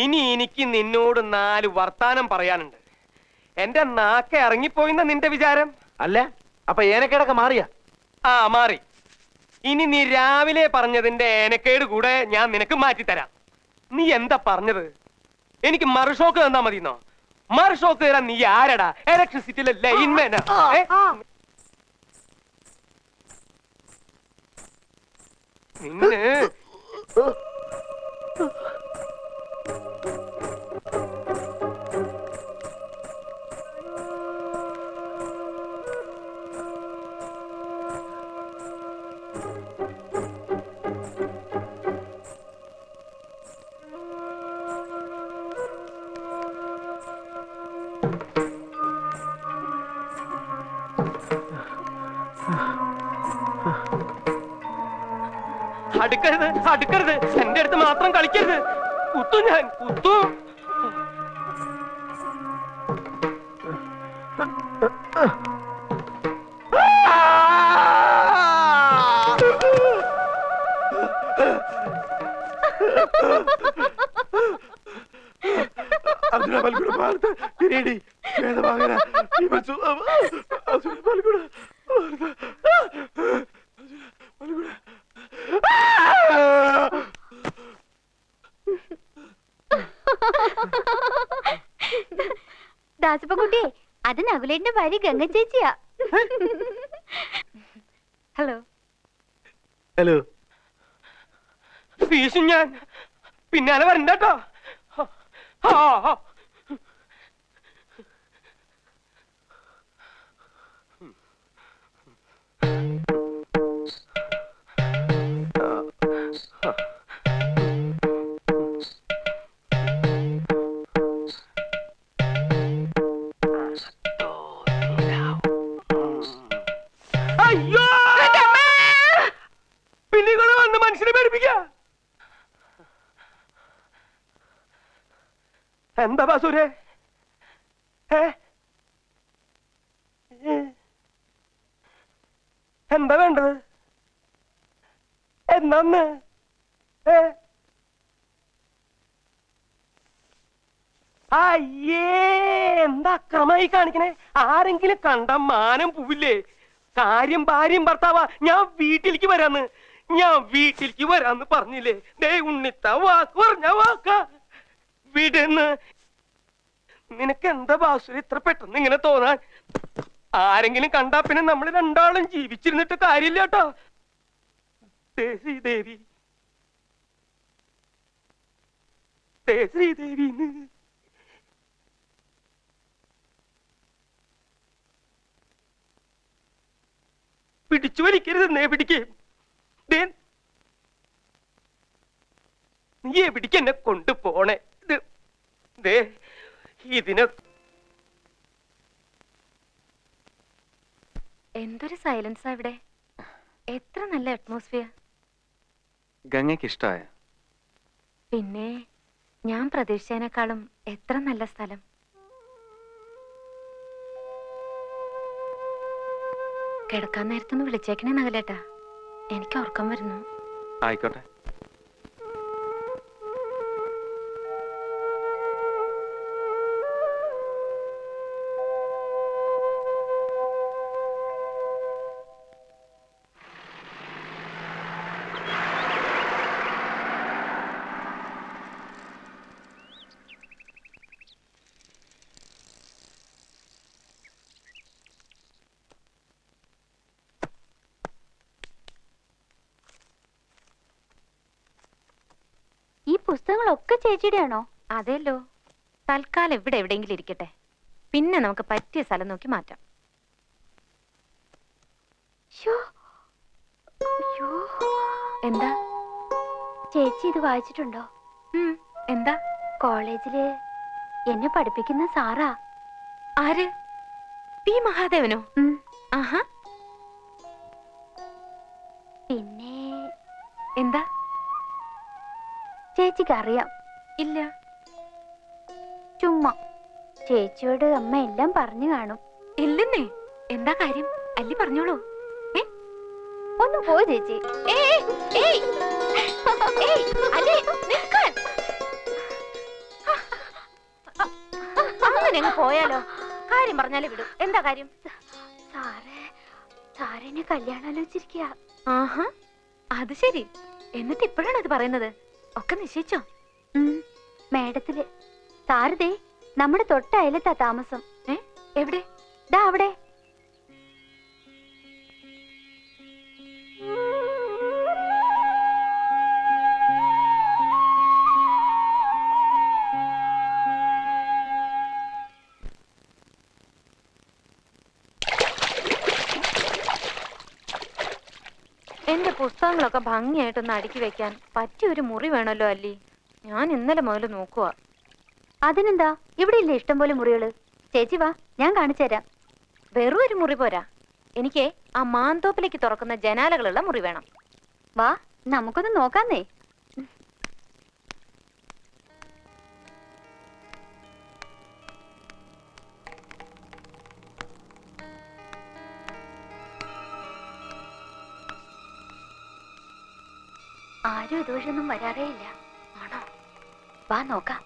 ഇനി എനിക്ക് നിന്നോട് 4 വർത്താനം പറയാനുണ്ട്. എന്റെ നാക്കെ ഇറങ്ങിപ്പോയിന്ന നിന്റെ വിചാരം? അല്ല, അപ്പൊ ഏനക്കേടൊക്കെ മാറിയാ? ആ, മാറി. ഇനി നീ രാവിലെ പറഞ്ഞതിന്റെ ഏനക്കേട് കൂടെ ഞാൻ നിനക്ക് മാറ്റിത്തരാം. നീ എന്താ പറഞ്ഞത്? എനിക്ക് മറുഷോക്ക് തന്നാ മതിന്നോ? മറുഷോക്ക് തരാൻ നീ ആരടാ? ഇലക്ട്രിസിറ്റിയിലെ ലൈൻമാനാ? നിന്നെ അടുക്കരുത്, അടുക്കരുത്. എന്റെ അടുത്ത് മാത്രം കളിക്കരുത്. കുത്തു, ഞാൻ കുത്തു. Arjuna Balguna Bharata, Tiredi, Vedavagana, Ivasu, Arjuna Balguna, Balguna. ദാസപ്പൻകുട്ടിയെ, അത് നകുലേന്റെ ഭാര്യ ഗംഗ ചേച്ചിയാ. ഹലോ. ഹലോ. ഫീസും ഞാൻ പിന്നാലെ വരണ്ടോ? അയ്യോ, പിന്നെ വന്ന് മനുഷ്യനെ പേടിപ്പിക്ക. എന്താ ബാസൂരെ? എന്താ വേണ്ടത്? എന്നാന്ന്? അയ്യേ, എന്താ അക്രമായി കാണിക്കണേ? ആരെങ്കിലും കണ്ട മാനം പോവില്ലേ? കാര്യം ഭാര്യയും ഭർത്താവാ. ഞാൻ വീട്ടിലേക്ക് വരാന്ന് പറഞ്ഞില്ലേ? ദേ ഉണ്ണിത്ത വാക്ക് പറഞ്ഞ വാക്കാ. വിടുന്ന്. നിനക്ക് എന്താ ബാസുര ഇത്ര പെട്ടെന്ന് ഇങ്ങനെ തോന്നാൻ? ആരെങ്കിലും കണ്ടാ പിന്നെ നമ്മൾ രണ്ടാളും ജീവിച്ചിരുന്നിട്ട് കാര്യമില്ല കേട്ടോ. ശ്രീദേവി, ശ്രീദേവിന്ന് പിടിച്ചു വലിക്കരുത്. പിടിക്കേ. നീ എവിടേക്ക് എന്നെ കൊണ്ടുപോണേ? ഇതിന് എന്തൊരു സൈലൻസാ ഇവിടെ. എത്ര നല്ല അറ്റ്മോസ്ഫിയർ. ഗംഗയ്ക്ക് ഇഷ്ടമായ? പിന്നെ ഞാൻ പ്രതീക്ഷിച്ചതിനേക്കാളും എത്ര നല്ല സ്ഥലം. കിടക്കാൻ നേരത്തൊന്ന് വിളിച്ചേക്കണേ നഗലേട്ടാ, എനിക്ക് ഉറക്കം വരുന്നു. ആയിക്കോട്ടെ. ഈ പുസ്തകങ്ങളൊക്കെ ചേച്ചിയുടെ ആണോ? അതെല്ലോ. തൽക്കാലം ഇവിടെ എവിടെയെങ്കിലും ഇരിക്കട്ടെ, പിന്നെ നമുക്ക് പറ്റിയ സ്ഥലം നോക്കി മാറ്റാം. എന്താ ചേച്ചി ഇത് വായിച്ചിട്ടുണ്ടോ? എന്താ? കോളേജില് എന്നെ പഠിപ്പിക്കുന്ന സാറാ. ആര്? പി മഹാദേവനോ? ആഹാ. പിന്നെ എന്താ? ചേച്ചിക്ക് അറിയാം? ഇല്ല. ചുമ്മാ ചേച്ചിയോട് അമ്മ എല്ലാം പറഞ്ഞു കാണും. ഇല്ലെന്നേ. എന്താ കാര്യം? അല്ലി പറഞ്ഞോളൂ. ഒന്ന് പോ ചേച്ചി. പോയാലോ? കാര്യം പറഞ്ഞാലേ വിടും. എന്താ കാര്യം? സാറിനെ കല്യാണം ആലോചിച്ചിരിക്കുക. ആഹാ, അത് ശരി. എന്നിട്ട് ഇപ്പോഴാണ് അത് പറയുന്നത്? ഒക്കെ നിശ്ചയിച്ചോ? മേഡത്തില്. സാരതേ നമ്മുടെ തൊട്ട അയലത്താ താമസം. എവിടെ? ദാ അവിടെ. എന്റെ പുസ്തകങ്ങളൊക്കെ ഭംഗിയായിട്ടൊന്ന് അടുക്കി വെക്കാൻ പറ്റിയ ഒരു മുറി വേണമല്ലോ അല്ലി. ഞാൻ ഇന്നലെ മുതൽ നോക്കുക. അതിനെന്താ, ഇവിടെ ഇല്ലേ ഇഷ്ടം പോലെ മുറികള്. ചേച്ചി വാ, ഞാൻ കാണിച്ചു തരാം. വെറും ഒരു മുറി പോരാ, എനിക്ക് ആ മാന്തോപ്പിലേക്ക് തുറക്കുന്ന ജനാലകളുള്ള മുറി വേണം. വാ, നമുക്കൊന്ന് നോക്കാന്നേ. ആരും ഇതുവഴിയൊന്നും വരാറേ ഇല്ല. ആണോ? വാ നോക്കാം.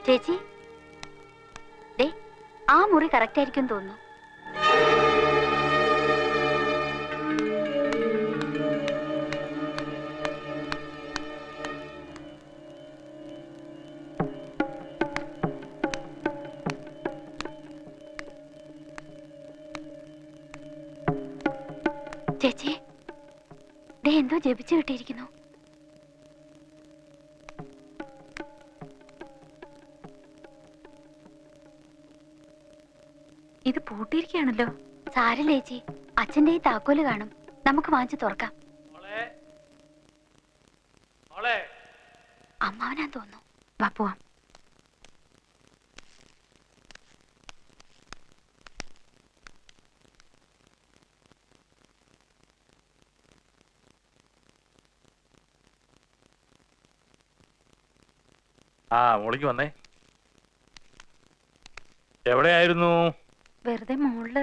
ചേച്ചി, ദേ ആ മുറി കറക്റ്റ് ആയിരിക്കും തോന്നുന്നു. ചേച്ചി, ദേ എന്തോ ജപിച്ചു കിട്ടിയിരിക്കുന്നു. ഇത് പൂട്ടിയിരിക്കുകയാണല്ലോ. സാരില്ല ചേച്ചി, അച്ഛന്റെ ഈ താക്കോല് കാണും. നമുക്ക് വാങ്ങിച്ചു തുറക്കാം. അമ്മാവനാ തോന്നുന്നു. വാ പോവാം. മോളിക്ക് വന്നേ. എവിടെയായിരുന്നു? വെറുതെ മോള്.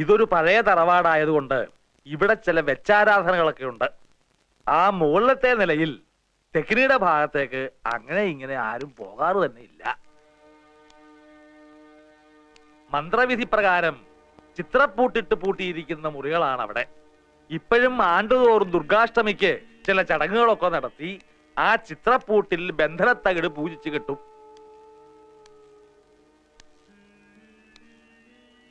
ഇതൊരു പഴയ തറവാടായതുകൊണ്ട് ഇവിടെ ചില വെച്ചാരാധനകളൊക്കെ ഉണ്ട്. ആ മുകളിലത്തെ നിലയിൽ തെക്കിനിയുടെ ഭാഗത്തേക്ക് അങ്ങനെ ഇങ്ങനെ ആരും പോകാറ് തന്നെ ഇല്ല. മന്ത്രവിധി പ്രകാരം ചിത്രപ്പൂട്ടിട്ട് പൂട്ടിയിരിക്കുന്ന മുറികളാണ് അവിടെ. ഇപ്പോഴും ആണ്ടുതോറും ദുർഗാഷ്ടമിക്ക് ചില ചടങ്ങുകളൊക്കെ നടത്തി ആ ചിത്രപ്പൂട്ടിൽ ബന്ധനത്തകിട് പൂജിച്ചു കിട്ടും.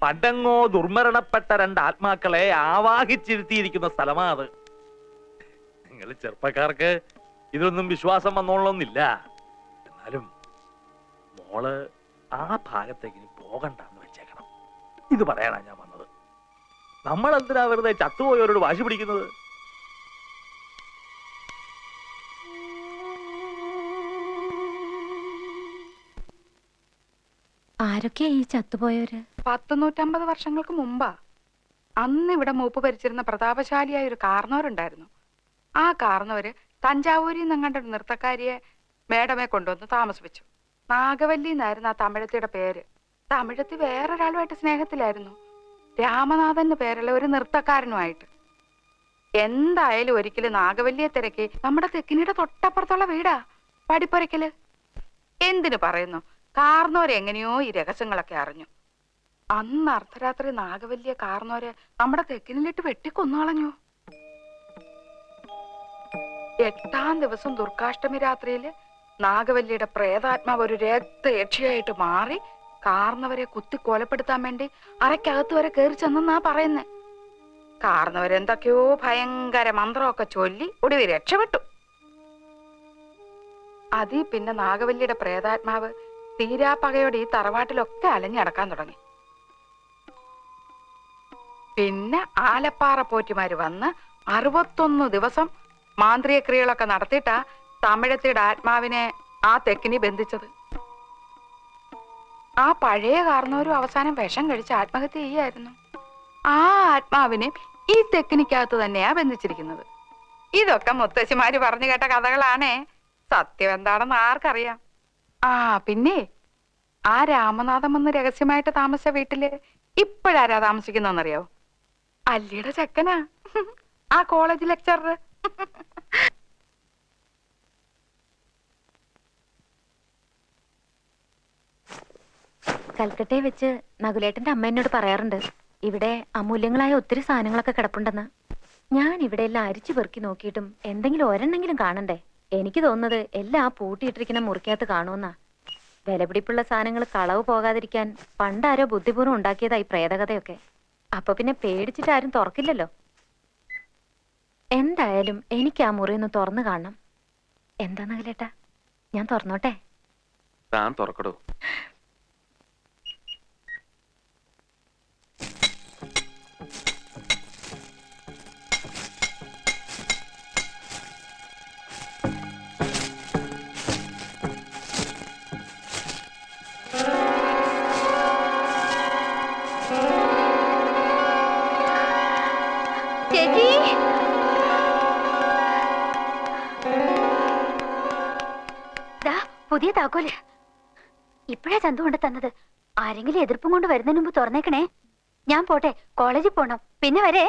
പണ്ടങ്ങോ ദുർമരണപ്പെട്ട രണ്ട് ആത്മാക്കളെ ആവാഹിച്ചിരുത്തിയിരിക്കുന്ന സ്ഥലമാണ്. നിങ്ങൾ ചെറുപ്പക്കാർക്ക് ഇതിലൊന്നും വിശ്വാസം വന്നോളൊന്നില്ല. എന്നാലും മോള് ആ ഭാഗത്തേക്ക് ഇനി പോകണ്ടെന്ന് വെച്ചേക്കണം. ഇത് പറയാനാ ഞാൻ വന്നത്. നമ്മൾ എന്തിനാ വെറുതെ ചത്തുപോയവരോട് വാശി പിടിക്കുന്നത്? ആരൊക്കെയാ ഈ ചത്തുപോയവര്? 150 വർഷങ്ങൾക്ക് മുമ്പാ. അന്ന് ഇവിടെ മൂപ്പ് ഭരിച്ചിരുന്ന പ്രതാപശാലിയായ ഒരു കാർന്നവരുണ്ടായിരുന്നു. ആ കാർന്നവര് തഞ്ചാവൂരിൽ നിന്നങ്ങണ്ട ഒരു നൃത്തക്കാരിയെ മേഡമെ കൊണ്ടുവന്ന് താമസിപ്പിച്ചു. നാഗവല്ലി എന്നായിരുന്നു ആ തമിഴത്തിയുടെ പേര്. തമിഴത്തി വേറൊരാളുമായിട്ട് സ്നേഹത്തിലായിരുന്നു. രാമനാഥന്റെ പേരുള്ള ഒരു നൃത്തക്കാരനുമായിട്ട്. എന്തായാലും ഒരിക്കലും നാഗവല്ലിയെ തിരക്കി നമ്മുടെ തെക്കിനിയുടെ തൊട്ടപ്പുറത്തുള്ള വീടാ പടിപ്പുരയ്ക്കല്. എന്തിനു പറയുന്നു, കാർന്നോര് എങ്ങനെയോ ഈ രഹസ്യങ്ങളൊക്കെ അറിഞ്ഞു. അന്ന് അർദ്ധരാത്രി നാഗവല്ലിയെ കാർന്നോര് നമ്മുടെ തെക്കിനിലിട്ട് വെട്ടിക്കൊന്നുകളഞ്ഞു. 8ാം ദിവസം ദുർഗാഷ്ടമി രാത്രിയില് നാഗവല്ലിയുടെ പ്രേതാത്മാവ് ഒരു രക്തയക്ഷിയായിട്ട് മാറി കാർന്നവരെ കുത്തി കൊലപ്പെടുത്താൻ വേണ്ടി അരക്കകത്ത് വരെ കയറി ചെന്നാ പറയുന്നേ. കാർന്നവരെന്തൊക്കെയോ ഭയങ്കര മന്ത്രമൊക്കെ ചൊല്ലി ഒടുവിൽ രക്ഷപ്പെട്ടു. അതീ പിന്നെ നാഗവല്ലിയുടെ പ്രേതാത്മാവ് തീരാപ്പകയോടെ ഈ തറവാട്ടിലൊക്കെ അലഞ്ഞടക്കാൻ തുടങ്ങി. പിന്നെ ആലപ്പാറ പോറ്റിമാര് വന്ന് 61 ദിവസം മാന്ത്രിക ക്രിയകളൊക്കെ നടത്തിയിട്ടാ തമിഴത്തിയുടെ ആത്മാവിനെ ആ തെക്കിനി ബന്ധിച്ചത്. ആ പഴയ കാരണവരും അവസാനം വിഷം കഴിച്ച് ആത്മഹത്യ ചെയ്യായിരുന്നു. ആ ആത്മാവിനെ ഈ തെക്കിനിക്കകത്ത് തന്നെയാ ബന്ധിച്ചിരിക്കുന്നത്. ഇതൊക്കെ മുത്തശ്ശിമാര് പറഞ്ഞു കേട്ട കഥകളാണേ. സത്യം എന്താണെന്ന് ആർക്കറിയാം. ആ പിന്നെ ആ രാമനാഥം വന്ന് രഹസ്യമായിട്ട് താമസിച്ച വീട്ടില് ഇപ്പോഴാരാ താമസിക്കുന്നറിയോ? അല്ലിയുടെ ചെക്കനാ, ആ കോളേജ് ലെക്ചറർ. കൽക്കട്ടയെ വെച്ച് നകുലേട്ടന്റെ അമ്മ എന്നോട് പറയാറുണ്ട്, ഇവിടെ അമൂല്യങ്ങളായ ഒത്തിരി സാധനങ്ങളൊക്കെ കിടപ്പുണ്ടെന്ന്. ഞാൻ ഇവിടെ എല്ലാം അരിച്ചു പെറുക്കി നോക്കിയിട്ടും എന്തെങ്കിലും ഒരെണ്ണെങ്കിലും കാണണ്ടേ? എനിക്ക് തോന്നുന്നത് എല്ലാം ആ പൂട്ടിയിട്ടിരിക്കുന്ന മുറിക്കകത്ത് കാണുമെന്നാ. വിലപിടിപ്പുള്ള സാധനങ്ങൾ കളവ് പോകാതിരിക്കാൻ പണ്ടാരോ ബുദ്ധിപൂർവ്വം ഉണ്ടാക്കിയതായി പ്രേതകഥയൊക്കെ. അപ്പൊ പിന്നെ പേടിച്ചിട്ട് ആരും തുറക്കില്ലല്ലോ. എന്തായാലും എനിക്ക് ആ മുറി ഒന്ന് തുറന്നു കാണണം. എന്താ നകുലേട്ടാ, ഞാൻ തുറന്നോട്ടെ? താൻ തുറക്കടോ. ചേച്ചി, ദാ പുതിയ താക്കോല്. ഇപ്പഴാ ചന്തു കൊണ്ട് തന്നത്. ആരെങ്കിലും എതിർപ്പും കൊണ്ട് വരുന്നതിന് മുമ്പ് തുറന്നേക്കണേ. ഞാൻ പോട്ടെ, കോളേജിൽ പോണം. പിന്നെ വരേ.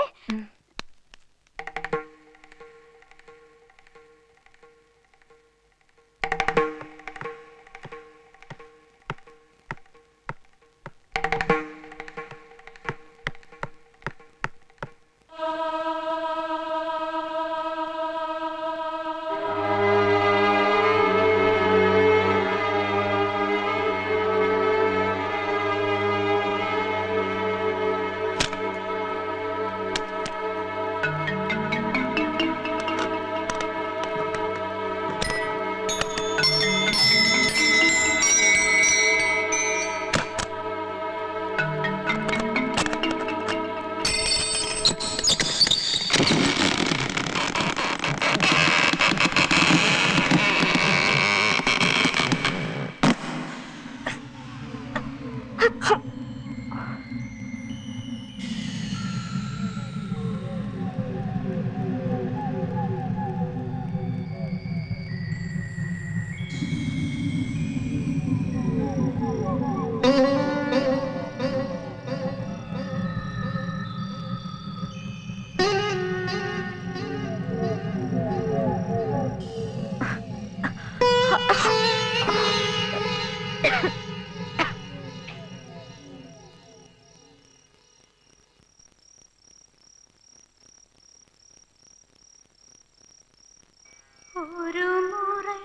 ஒரு முறை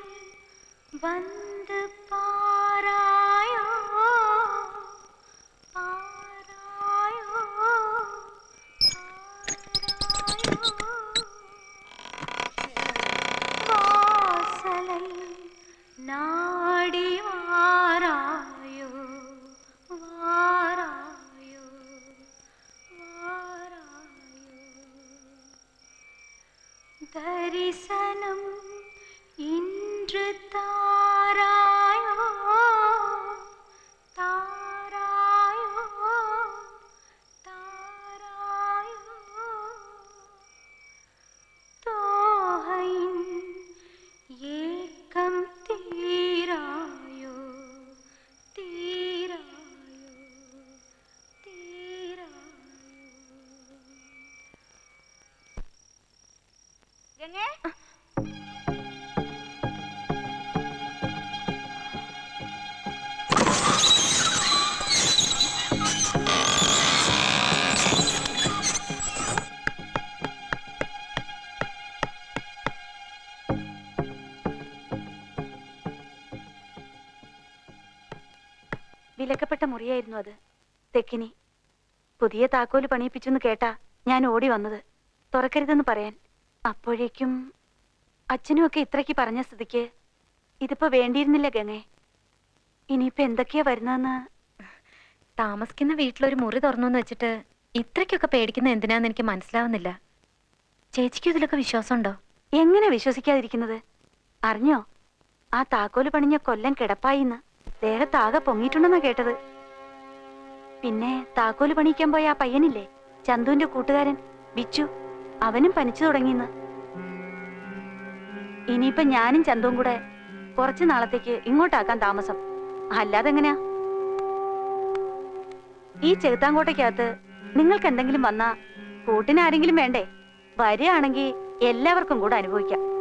வந்து பாராயோ பாராயோ வாசலை நாடி வாராயோ வாராயோ வாராயோ தரிசனம் இன்று தாராயோ தாராயோ தாராயோ தோகையின் ஏக்கம் தீராயோ தீராயோ தீராயோ. ഗംഗേ, വിലക്കപ്പെട്ട മുറിയായിരുന്നു അത്. തെക്കിനി പുതിയ താക്കോല് പണിയിപ്പിച്ചെന്ന് കേട്ടാ ഞാൻ ഓടി വന്നത്, തുറക്കരുതെന്ന് പറയാൻ. അപ്പോഴേക്കും അച്ഛനും ഒക്കെ ഇത്രയ്ക്ക് പറഞ്ഞ സ്ഥിതിക്ക് ഇതിപ്പോ വേണ്ടിയിരുന്നില്ല ഗംഗേ. ഇനിയിപ്പോ എന്തൊക്കെയാ വരുന്നതെന്ന്. താമസിക്കുന്ന വീട്ടിലൊരു മുറി തുറന്നു വെച്ചിട്ട് ഇത്രയ്ക്കൊക്കെ പേടിക്കുന്ന എന്തിനാന്ന് എനിക്ക് മനസ്സിലാവുന്നില്ല. ചേച്ചിക്കും ഇതിലൊക്കെ വിശ്വാസമുണ്ടോ? എങ്ങനെ വിശ്വസിക്കാതിരിക്കുന്നത്? അറിഞ്ഞോ, ആ താക്കോല് പണിഞ്ഞ കൊല്ലം കിടപ്പായിന്ന്. ദേഹത്താകെ പൊങ്ങിയിട്ടുണ്ടെന്നാ കേട്ടത്. പിന്നെ താക്കോല് പണിയിക്കാൻ പോയ ആ പയ്യനില്ലേ, ചന്തുവിന്റെ കൂട്ടുകാരൻ ബിച്ചു, അവനും പനിച്ചു തുടങ്ങിന്ന്. ഇനിയിപ്പൊ ഞാനും ചന്തുവും കൂടെ കുറച്ചു നാളത്തേക്ക് ഇങ്ങോട്ടാക്കാൻ താമസം. അല്ലാതെ എങ്ങനെയാ? ഈ ചെകുത്താങ്കോട്ടയ്ക്കകത്ത് നിങ്ങൾക്ക് എന്തെങ്കിലും വന്നാ കൂട്ടിന് ആരെങ്കിലും വേണ്ടേ? വരികയാണെങ്കിൽ എല്ലാവർക്കും കൂടെ അനുഭവിക്കാം.